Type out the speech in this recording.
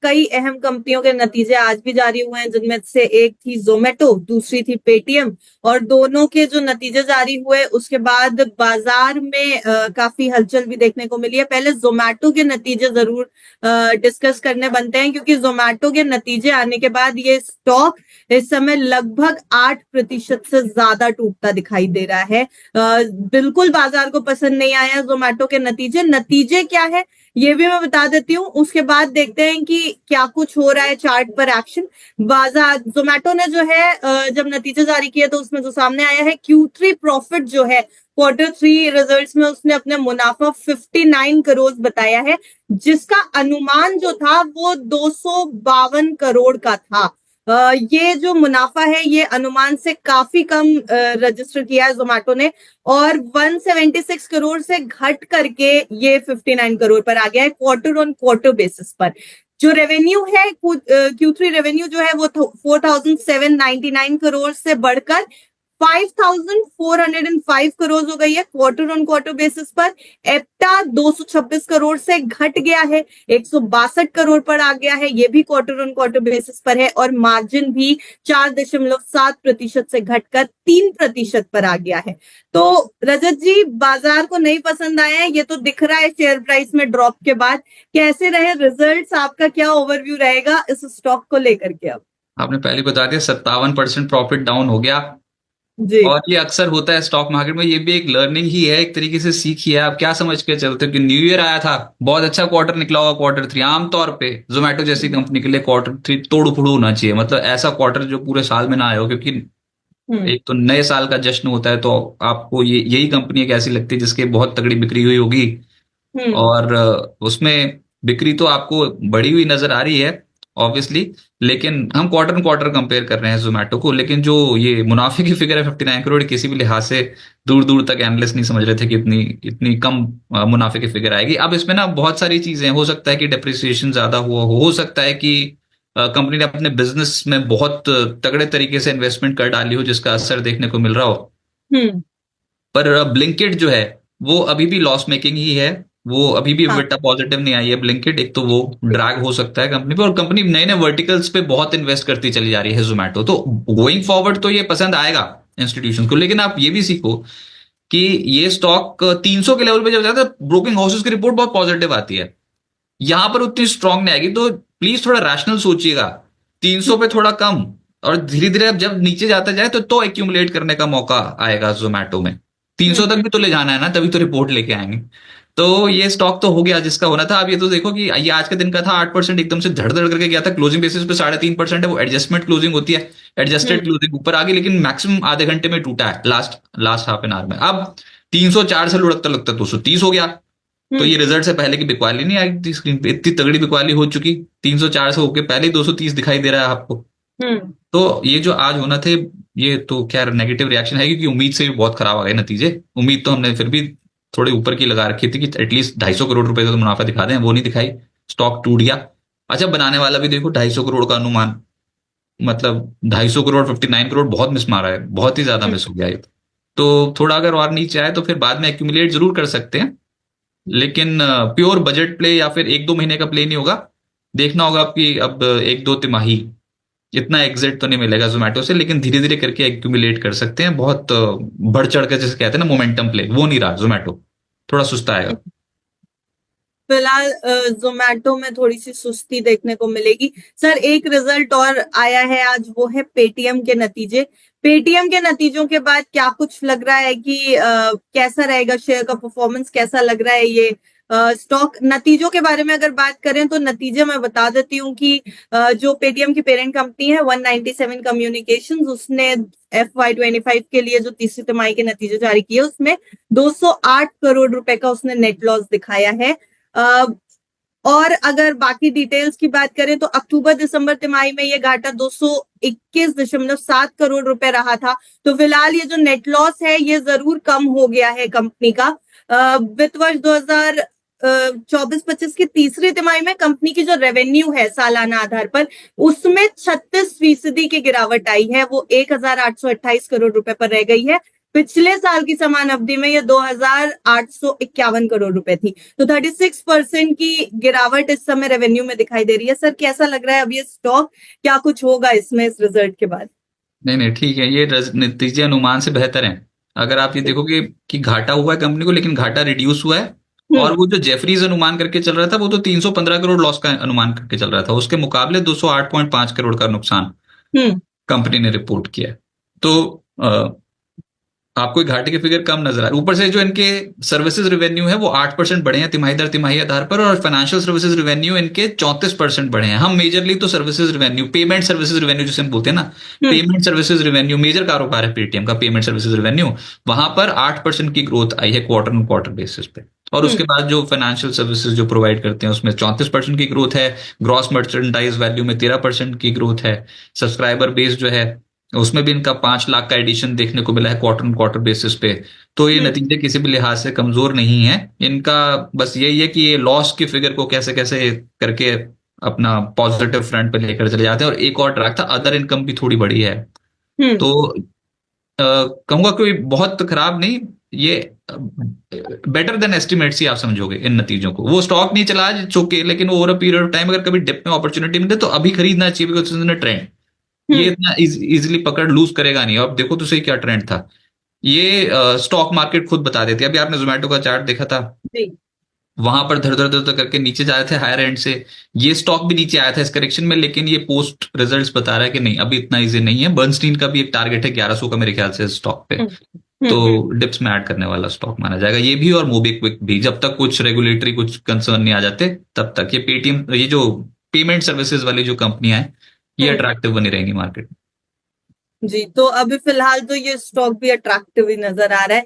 कई अहम कंपनियों के नतीजे आज भी जारी हुए हैं, जिनमें से एक थी जोमेटो, दूसरी थी पेटीएम। और दोनों के जो नतीजे जारी हुए उसके बाद बाजार में काफी हलचल भी देखने को मिली है। पहले जोमेटो के नतीजे जरूर डिस्कस करने बनते हैं, क्योंकि जोमेटो के नतीजे आने के बाद ये स्टॉक इस समय लगभग 8% से ज्यादा टूटता दिखाई दे रहा है। बिल्कुल बाजार को पसंद नहीं आया जोमेटो के नतीजे क्या है ये भी मैं बता देती हूँ, उसके बाद देखते हैं कि क्या कुछ हो रहा है चार्ट पर एक्शन। बाजार जोमेटो ने जो है जब नतीजे जारी किए तो उसमें जो सामने आया है Q3 प्रॉफिट जो है Q3 रिजल्ट्स में उसने अपने मुनाफा 59 करोड़ बताया है, जिसका अनुमान जो था वो 252 करोड़ का था। ये जो मुनाफा है ये अनुमान से काफी कम रजिस्टर किया है जोमेटो ने, और 176 करोड़ से घट करके ये 59 करोड़ पर आ गया है क्वार्टर ऑन क्वार्टर बेसिस पर। जो रेवेन्यू है Q3 रेवेन्यू जो है वो 4799 करोड़ से बढ़कर 5405 करोड़ हो गई है क्वार्टर ऑन क्वार्टर बेसिस पर। एप्टा 226 करोड़ से घट गया है 162 करोड़ पर आ गया है, ये भी क्वार्टर ऑन क्वार्टर बेसिस पर है। और मार्जिन भी 4.7% से घटकर 3% पर आ गया है। तो रजत जी, बाजार को नहीं पसंद आया है, ये तो दिख रहा है शेयर प्राइस में ड्रॉप के बाद। कैसे रहे रिजल्ट्स, आपका क्या ओवरव्यू रहेगा इस स्टॉक को लेकर के? अब आपने पहले बता दिया 57% प्रॉफिट डाउन हो गया। जी। और ये अक्सर होता है स्टॉक मार्केट में, ये भी एक लर्निंग ही है, एक तरीके से सीख ही है। आप क्या समझ के चलते हो कि न्यू ईयर आया था, बहुत अच्छा क्वार्टर निकला होगा Q3। आमतौर पे जोमेटो जैसी कंपनी के लिए Q3 तोड़ फोड़ होना चाहिए, मतलब ऐसा क्वार्टर जो पूरे साल में ना आए हो, क्योंकि हम्म। एक तो नए साल का जश्न होता है। तो आपको ये यही कंपनी एक ऐसी लगती है जिसकी बहुत तगड़ी बिक्री हुई होगी, हम्म। और उसमें बिक्री तो आपको बढ़ी हुई नजर आ रही है ऑब्वियसली। लेकिन हम क्वार्टर क्वार्टर कंपेयर कर रहे हैं जोमेटो को, लेकिन जो ये मुनाफे की फिगर है 59 करोड़, किसी भी लिहाज से दूर दूर तक एनालिस्ट नहीं समझ रहे थे कि इतनी इतनी कम मुनाफे की फिगर आएगी। अब इसमें ना बहुत सारी चीजें, हो सकता है कि डेप्रिसिएशन ज्यादा हुआ हो सकता है कि कंपनी ने अपने बिजनेस में बहुत तगड़े तरीके से इन्वेस्टमेंट कर डाली हो, जिसका असर देखने को मिल रहा हो। हम्म। पर ब्लिंकिट जो है वो अभी भी लॉस मेकिंग ही है। वो अभी भी हाँ। बेटा पॉजिटिव नहीं आई है ब्लिंकिट। एक तो वो ड्रैग हो सकता है कंपनी पे, और कंपनी नए नए वर्टिकल्स पे बहुत इन्वेस्ट करती चली जा रही है जोमेटो। तो गोइंग फॉरवर्ड तो ये पसंद आएगा इंस्टीट्यूशन को। लेकिन आप ये भी सीखो कि ये स्टॉक 300 के लेवल पे जब जाता है, ब्रोकिंग हाउसेस की रिपोर्ट बहुत पॉजिटिव आती है, यहां पर उतनी स्ट्रांग नहीं आएगी। तो प्लीज थोड़ा रैशनल सोचिएगा। 300 पे थोड़ा कम, और धीरे धीरे अब जब नीचे जाता जाए तो एक्यूमुलेट करने का मौका आएगा जोमेटो में। 300 तक हम्म। भी तो ले जाना है ना, तभी तो रिपोर्ट लेके आएंगे। तो ये स्टॉक तो हो गया जिसका होना था। अब ये तो देखो कि ये आज के दिन का था, 8% एकदम से धड़ धड़ करके गया था। क्लोजिंग बेसिस पे 3.5% है, वो एडजस्टमेंट क्लोजिंग होती है। एडजस्टेड हम्म। क्लोजिंग ऊपर आ गई, लेकिन मैक्सिमम आधे घंटे में टूटा है last last half an hour में। अब 304 से लुढ़कता लुढ़कता 230 हो गया। तो ये हम्म। रिजल्ट से पहले की बिकवाली नहीं आई थी स्क्रीन पे, इतनी तगड़ी बिकवाली हो चुकी। 304 से होके पहले ही 230 दिखाई दे रहा है आपको। हम्म। तो ये जो आज होना थे, ये तो खैर नेगेटिव रिएक्शन है, क्योंकि उम्मीद से भी बहुत खराब आ गए नतीजे। उम्मीद तो हमने फिर भी थोड़े ऊपर की लगा रखी थी कि एटलीस्ट 250 करोड़ रुपए का तो मुनाफा दिखा दें, वो नहीं दिखाई। स्टॉक टूट गया। अच्छा, बनाने वाला भी देखो 250 करोड़ का अनुमान, मतलब 250 करोड़ 59 करोड़ बहुत मिस मारा है, बहुत ही ज्यादा मिस हो गया ये। तो थोड़ा अगर और नीचे आए तो फिर बाद में एक्यूमुलेट जरूर कर सकते हैं, लेकिन प्योर बजट प्ले या फिर एक दो महीने का प्ले नहीं होगा। देखना होगा आपकी अब एक दो तिमाही, इतना एग्जिट तो नहीं मिलेगा जोमेटो से, लेकिन धीरे धीरे करके एक्यूमुलेट कर सकते हैं। बहुत बढ़ चढ़ कर जैसे कहते हैं ना मोमेंटम प्ले, वो नहीं रहा जोमेटो, थोड़ा सुस्ता आएगा। फिलहाल जोमेटो में थोड़ी सी सुस्ती देखने को मिलेगी। सर, एक रिजल्ट और आया है आज, वो है पेटीएम के नतीजे। पेटीएम के नतीजों के बाद क्या कुछ लग रहा है कि कैसा रहेगा शेयर का परफॉर्मेंस, कैसा लग रहा है ये स्टॉक? नतीजों के बारे में अगर बात करें तो नतीजे मैं बता देती हूँ कि जो पेटीएम की पेरेंट कंपनी है 197 कम्युनिकेशंस, उसने FY25 के लिए जो तीसरी तिमाही के नतीजे जारी किए उसमें 208 करोड़ रुपए का उसने नेट लॉस दिखाया है। और अगर बाकी डिटेल्स की बात करें तो अक्टूबर दिसंबर तिमाही में ये घाटा 221.7 करोड़ रुपए रहा था। तो फिलहाल ये जो नेट लॉस है ये जरूर कम हो गया है कंपनी का। वित्त वर्ष 2024-25 की तीसरी तिमाही में कंपनी की जो रेवेन्यू है सालाना आधार पर, उसमें 36% की गिरावट आई है, वो 1,828 करोड़ रुपए पर रह गई है। पिछले साल की समान अवधि में ये 2,851 करोड़ रुपए थी। तो 36% की गिरावट इस समय रेवेन्यू में दिखाई दे रही है। सर कैसा लग रहा है अब ये स्टॉक, क्या कुछ होगा इसमें इस रिजल्ट के बाद? नहीं ठीक है, ये नतीजे अनुमान से बेहतर हैं। अगर आप ये देखोगे कि घाटा हुआ है कंपनी को, लेकिन घाटा रिड्यूस हुआ है। और वो जो जेफरीज अनुमान करके चल रहा था वो तो 315 करोड़ लॉस का अनुमान करके चल रहा था, उसके मुकाबले 208.5 करोड़ का नुकसान कंपनी ने रिपोर्ट किया है। तो आपको घाटे के फिगर कम नजर आ रहे। ऊपर से जो इनके सर्विसेज रेवेन्यू है वो 8% बढ़े हैं तिमाही दर तिमाही आधार पर, और फाइनेंशियल सर्विसेज रेवेन्यू इनके 34% बढ़े हैं। हम मेजरली तो services revenue, payment services revenue जिसे हम बोलते हैं ना, पेमेंट सर्विसेज रेवेन्यू मेजर कारोबार है पेटीएम का, पेमेंट सर्विसेज रेवेन्यू, वहां पर 8% की ग्रोथ आई है क्वार्टर ऑन क्वार्टर बेसिस पे। और उसके बाद जो फाइनेंशियल सर्विसेज जो प्रोवाइड करते हैं उसमें 34% की ग्रोथ है। ग्रॉस मर्चेंडाइज वैल्यू में 13% की ग्रोथ है। सब्सक्राइबर बेस जो है उसमें भी इनका 5 लाख का एडिशन देखने को मिला है क्वार्टर ऑन क्वार्टर बेसिस पे। तो ये नतीजे किसी भी लिहाज से कमजोर नहीं है इनका। बस यही है कि ये लॉस की फिगर को कैसे कैसे करके अपना पॉजिटिव फ्रंट पे लेकर चले जाते हैं। और एक और ट्रैक था, अदर इनकम भी थोड़ी बढ़ी है। तो कहूंगा कोई बहुत खराब नहीं, ये बेटर देन एस्टिमेट्स ही आप समझोगे इन नतीजों को। वो स्टॉक नहीं चला चुके, लेकिन over a period of time अगर कभी डिप में अपॉर्चुनिटी मिले तो अभी खरीदना चाहिए, बिकॉज ट्रेंड ये इतना इजीली पकड़ लूज करेगा नहीं। अब देखो तो सही क्या ट्रेंड था, ये स्टॉक मार्केट खुद बता देती है। अभी आपने जोमेटो का चार्ट देखा था, वहां पर धड़ धड़ धड़ करके नीचे जा रहे थे हायर एंड से। ये स्टॉक भी नीचे आया था इस करेक्शन में, लेकिन ये पोस्ट रिजल्ट्स बता रहा है कि नहीं अभी इतना इजी नहीं है। बर्नस्टीन का भी एक टारगेट है 1100 का मेरे ख्याल से स्टॉक पे, तो डिप्स में ऐड करने वाला स्टॉक माना जाएगा ये भी, और मोबीक्विक भी, जब तक कुछ रेगुलेटरी कुछ कंसर्न नहीं आ जाते तब तक। ये पेटीएम, ये जो पेमेंट सर्विसेज वाली जो कंपनियां हैं ये अट्रैक्टिव बनी रहेंगी मार्केट में। जी, तो अभी फिलहाल तो ये स्टॉक भी अट्रैक्टिव ही नजर आ रहा है।